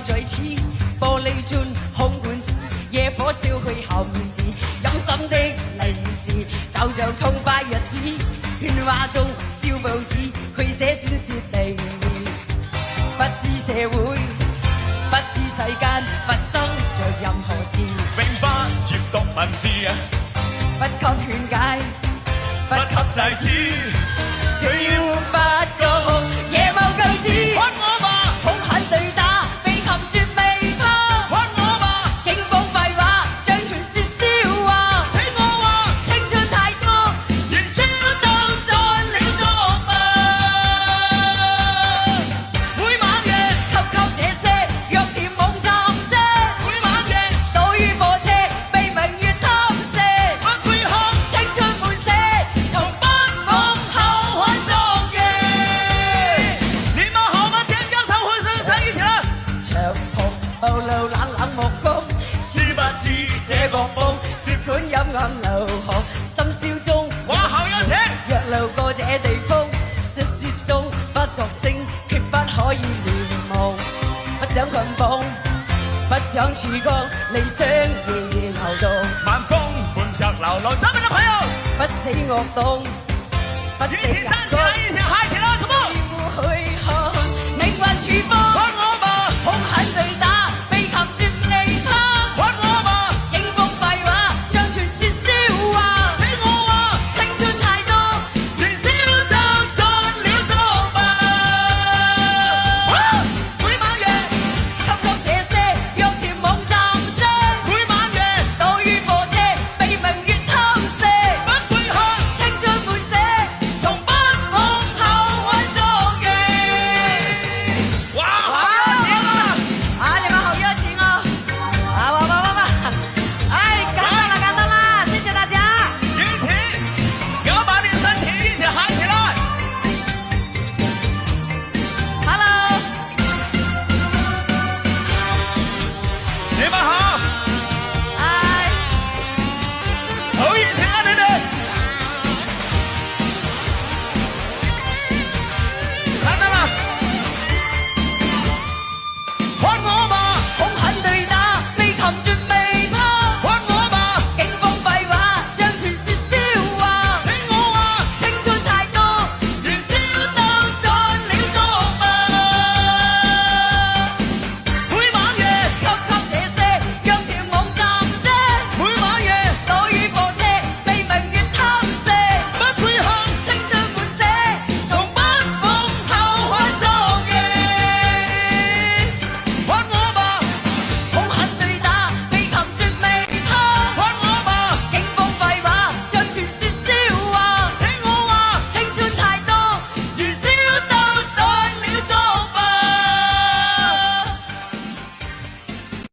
在此，玻璃樽空罐子，野火燒去後事，有心的零時，就像痛快日子，喧嘩中燒報紙，去寫宣泄定義，不知社會，不知世間發生着任何事，永不閱讀文字，不給勸解，不給制止，只要發覺野貓夠子，屈我吧，恐嚇對打，被擒絕未怕，屈我吧，警方廢話，像傳說笑話，聽我話，青春太多，燃燒到盡了作物。每晚夜，給這些若甜夢暫借，每晚夜，倒於火車，被明月偷射，不悔恨，青春滿瀉，從不往後看昨夜。年貌河馬請交手去上洗以前啦。長袍暴露冷冷目光，知不知這個風接管陰暗流河，深宵中話後有請，若路過這地方，説説中不作聲，決不可以亂望，不想捆綁，不想曙光，理想仍然流動，晚風伴着流浪，走邊啦朋友，不死惡黨，不死以前真